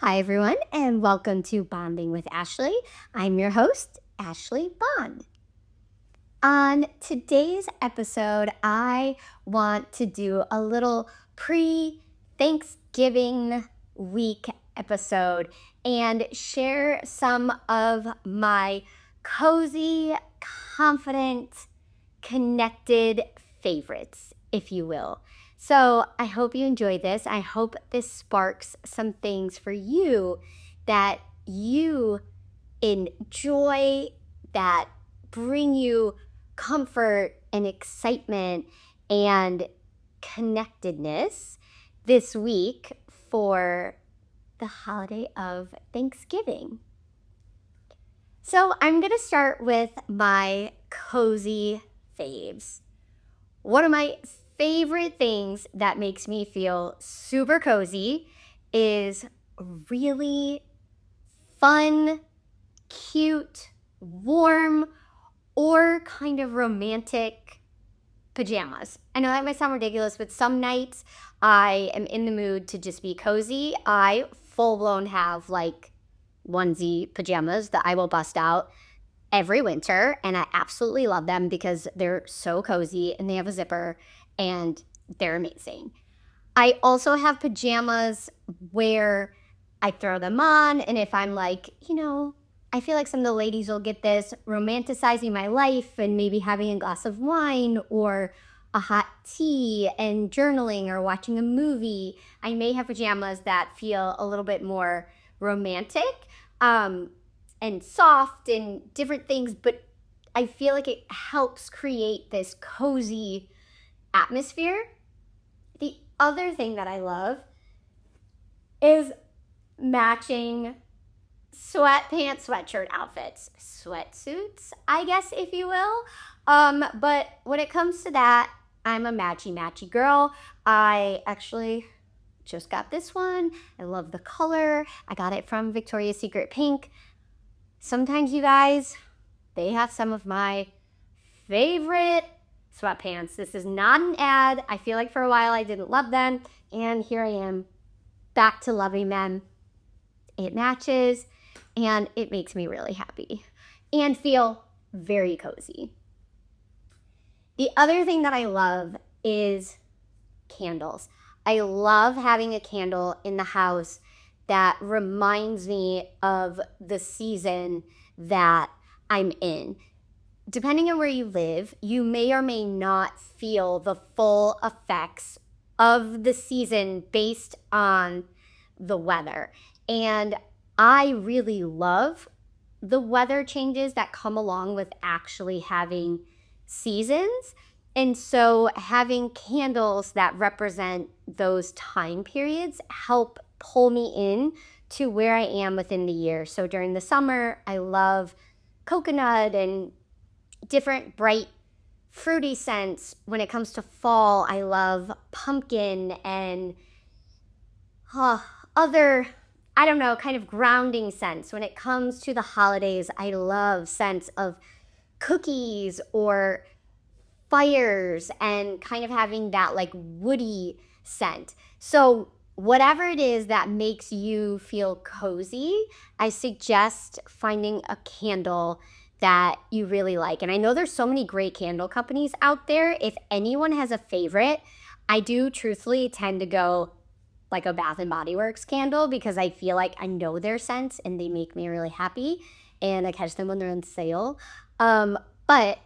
Hi, everyone, and welcome to Bonding with Ashley. I'm your host, Ashley Bond. On today's episode, I want to do a little pre Thanksgiving week episode and share some of my cozy, confident, connected favorites, if you will. So I hope you enjoy this. I hope this sparks some things for you that you enjoy, that bring you comfort and excitement and connectedness this week for the holiday of Thanksgiving. So I'm going to start with my cozy faves. One of my favorite things that makes me feel super cozy is really fun, cute, warm, or kind of romantic pajamas. I know that might sound ridiculous, but some nights I am in the mood to just be cozy. I full blown have like onesie pajamas that I will bust out every winter, and I absolutely love them because they're so cozy and they have a zipper and they're amazing. I also have pajamas where I throw them on, and if I'm like, I feel like some of the ladies will get this, romanticizing my life and maybe having a glass of wine or a hot tea and journaling or watching a movie. I may have pajamas that feel a little bit more romantic. And soft and different things, but I feel like it helps create this cozy atmosphere. The other thing that I love is matching sweatpants, sweatshirt outfits, sweatsuits, I guess, if you will. But when it comes to that, I'm a matchy girl. I actually just got this one. I love the color. I got it from Victoria's Secret Pink. Sometimes, you guys, they have some of my favorite sweatpants. This is not an ad. I feel like for a while I didn't love them, and here I am back to loving them. It matches, and it makes me really happy and feel very cozy. The other thing that I love is candles. I love having a candle in the house that reminds me of the season that I'm in. Depending on where you live, you may or may not feel the full effects of the season based on the weather. And I really love the weather changes that come along with actually having seasons. And so having candles that represent those time periods help pull me in to where I am within the year. So during the summer, I love coconut and different bright fruity scents. When it comes to fall, I love pumpkin and other, I don't know, kind of grounding scents. When it comes to the holidays, I love scents of cookies or fires and kind of having that like woody scent. So whatever it is that makes you feel cozy, I suggest finding a candle that you really like. And I know there's so many great candle companies out there. If anyone has a favorite, I do truthfully tend to go like a Bath and Body Works candle because I feel like I know their scents and they make me really happy, and I catch them when they're on sale. But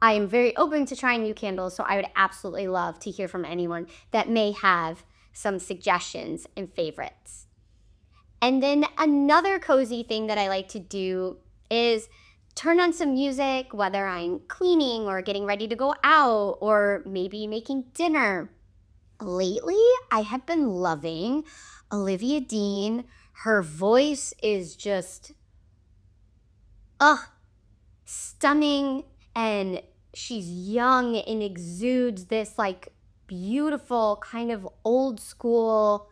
I am very open to trying new candles, so I would absolutely love to hear from anyone that may have some suggestions and favorites. And then another cozy thing that I like to do is turn on some music, whether I'm cleaning or getting ready to go out or maybe making dinner. Lately, I have been loving Olivia Dean. Her voice is just, stunning, and she's young and exudes this like beautiful kind of old school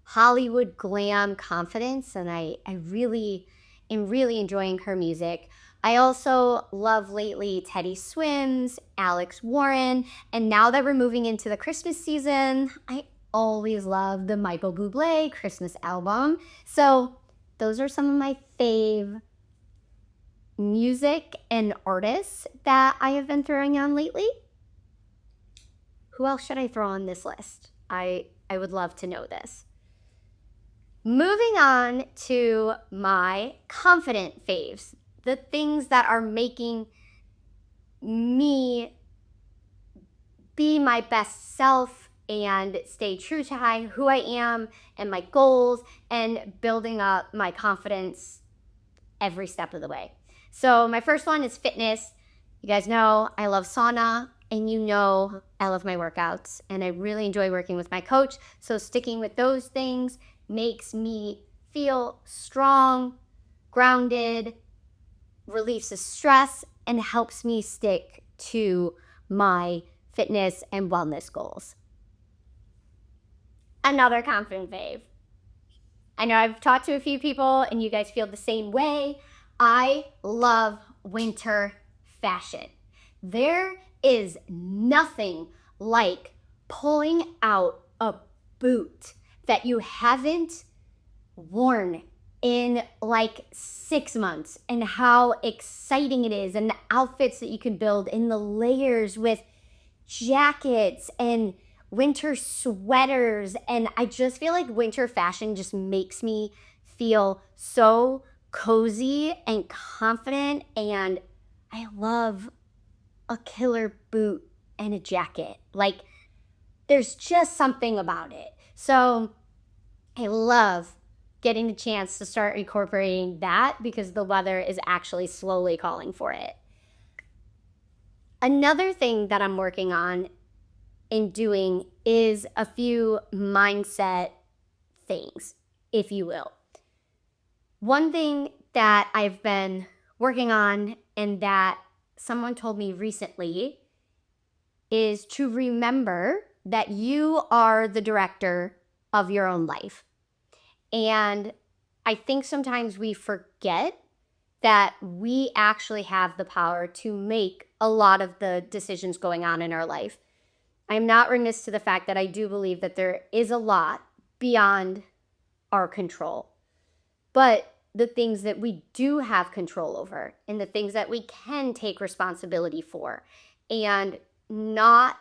Hollywood glam confidence, and I really am really enjoying her music. I also love lately Teddy Swims, Alex Warren, and now that we're moving into the Christmas season, I always loved the Michael Bublé Christmas album. So those are some of my fave music and artists that I have been throwing on lately. Who else should I throw on this list? I would love to know this. Moving on to my confident faves, the things that are making me be my best self and stay true to who I am and my goals and building up my confidence every step of the way. So my first one is fitness. You guys know I love sauna, and you know I love my workouts, and I really enjoy working with my coach. So sticking with those things makes me feel strong, grounded, releases stress, and helps me stick to my fitness and wellness goals. Another confident fave. I know I've talked to a few people and you guys feel the same way. I love winter fashion. There is nothing like pulling out a boot that you haven't worn in like 6 months, and how exciting it is, and the outfits that you can build, and the layers with jackets and winter sweaters. And I just feel like winter fashion just makes me feel so cozy and confident, and I love a killer boot and a jacket. Like, there's just something about it. So I love getting the chance to start incorporating that because the weather is actually slowly calling for it. Another thing that I'm working on and doing is a few mindset things, if you will. One thing that I've been working on and that someone told me recently is to remember that you are the director of your own life. And I think sometimes we forget that we actually have the power to make a lot of the decisions going on in our life. I'm not remiss to the fact that I do believe that there is a lot beyond our control. But the things that we do have control over and the things that we can take responsibility for, and not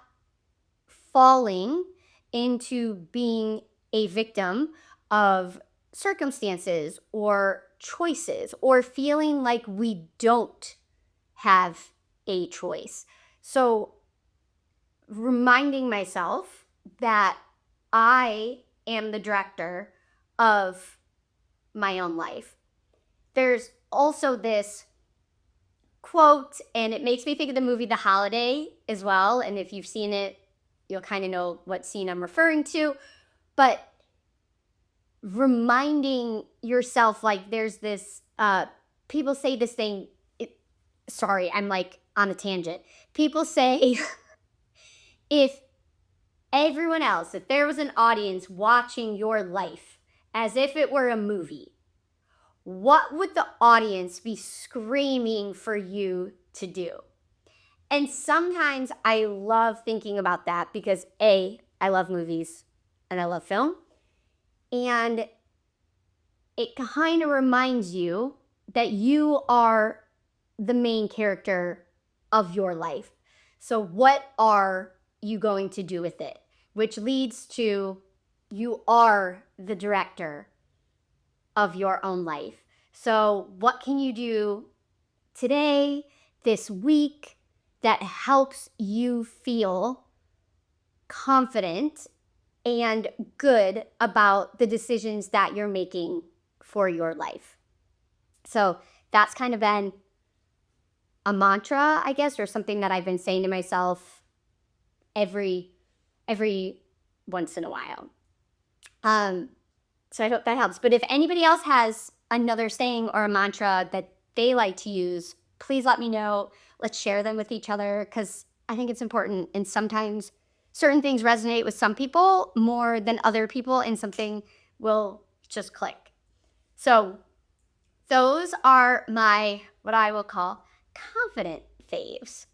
falling into being a victim of circumstances or choices, or feeling like we don't have a choice. So reminding myself that I am the director of my own life. There's also this quote, and it makes me think of the movie The Holiday as well. And if you've seen it, you'll kind of know what scene I'm referring to. But reminding yourself, like, there's this, people say this thing, sorry, I'm like on a tangent. People say, if everyone else, if there was an audience watching your life as if it were a movie, what would the audience be screaming for you to do? And sometimes I love thinking about that because I love movies and I love film. And it kind of reminds you that you are the main character of your life. So what are you going to do with it? Which leads to, you are the director of your own life. So what can you do today, this week, that helps you feel confident and good about the decisions that you're making for your life? So that's kind of been a mantra, I guess, or something that I've been saying to myself every once in a while. So I hope that helps. But if anybody else has another saying or a mantra that they like to use, please let me know. Let's share them with each other, because I think it's important. And sometimes certain things resonate with some people more than other people, and something will just click. So those are my, what I will call, confident faves.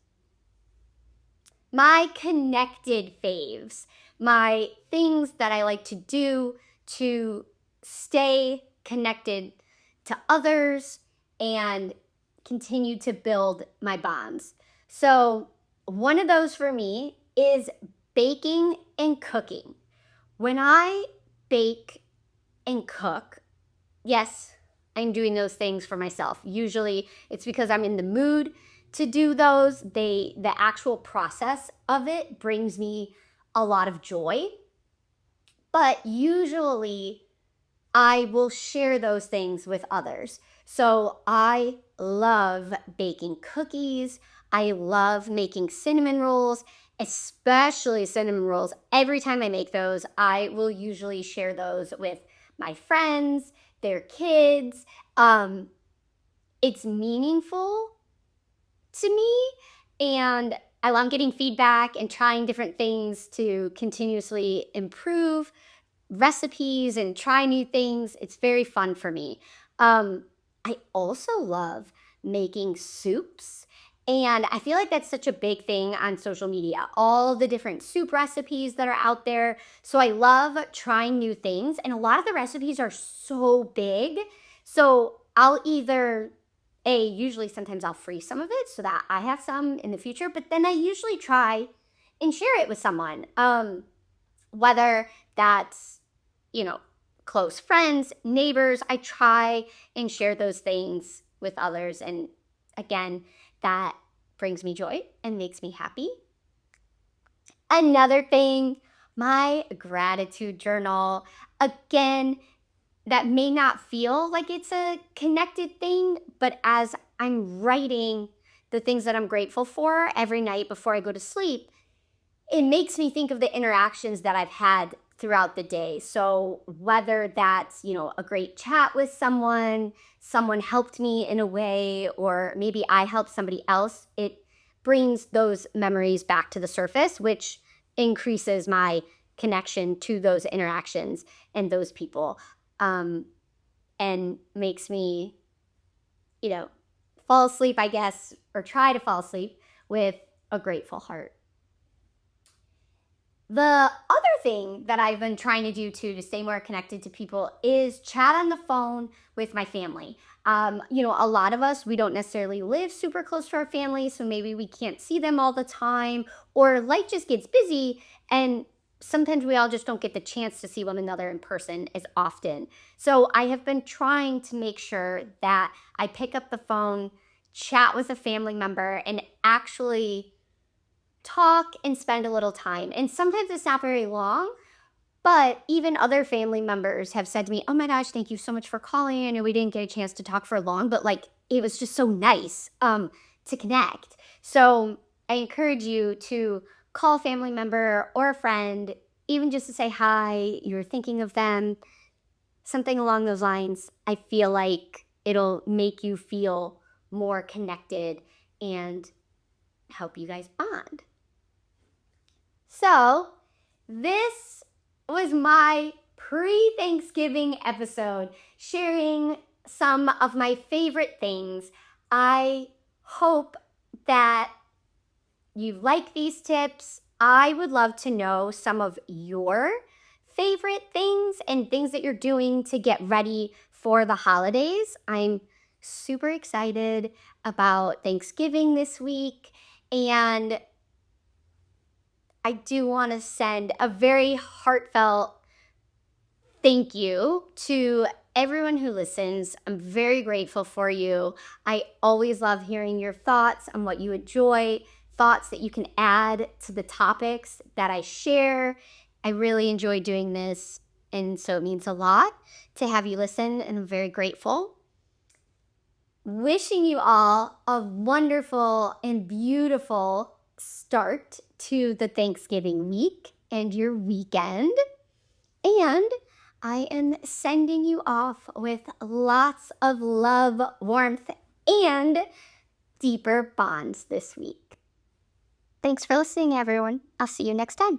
My connected faves. my things that I like to do to stay connected to others and continue to build my bonds. So, one of those for me is baking and cooking. When I bake and cook, yes, I'm doing those things for myself. Usually it's because I'm in the mood to do those. The actual process of it brings me a lot of joy. But usually I will share those things with others. So I love baking cookies. I love making cinnamon rolls, especially cinnamon rolls. Every time I make those, I will usually share those with my friends, their kids. It's meaningful to me, and I love getting feedback and trying different things to continuously improve recipes and try new things. It's very fun for me. I also love making soups. And I feel like that's such a big thing on social media, all the different soup recipes that are out there. So I love trying new things. And a lot of the recipes are so big. So I'll either, usually sometimes I'll freeze some of it so that I have some in the future, but then I usually try and share it with someone. Whether that's, you know, close friends, neighbors, I try and share those things with others. And again, that brings me joy and makes me happy. Another thing, my gratitude journal. Again, that may not feel like it's a connected thing, but as I'm writing the things that I'm grateful for every night before I go to sleep, it makes me think of the interactions that I've had throughout the day. So whether that's, a great chat with someone helped me in a way, or maybe I helped somebody else, it brings those memories back to the surface, which increases my connection to those interactions and those people, and makes me, fall asleep, I guess, or try to fall asleep with a grateful heart. The other thing that I've been trying to do too to stay more connected to people is chat on the phone with my family. A lot of us, we don't necessarily live super close to our family, so maybe we can't see them all the time, or life just gets busy, and sometimes we all just don't get the chance to see one another in person as often. So I have been trying to make sure that I pick up the phone, chat with a family member, and actually talk and spend a little time. And sometimes it's not very long, but even other family members have said to me, "Oh my gosh, thank you so much for calling. I know we didn't get a chance to talk for long, but like it was just so nice to connect." So I encourage you to call a family member or a friend, even just to say hi, you're thinking of them, something along those lines. I feel like it'll make you feel more connected and help you guys bond. So, this was my pre-Thanksgiving episode, sharing some of my favorite things. I hope that you like these tips. I would love to know some of your favorite things and things that you're doing to get ready for the holidays. I'm super excited about Thanksgiving this week, and I do want to send a very heartfelt thank you to everyone who listens. I'm very grateful for you. I always love hearing your thoughts on what you enjoy, thoughts that you can add to the topics that I share. I really enjoy doing this, and so it means a lot to have you listen, and I'm very grateful. Wishing you all a wonderful and beautiful start to the Thanksgiving week and your weekend. And I am sending you off with lots of love, warmth, and deeper bonds this week. Thanks for listening, everyone. I'll see you next time.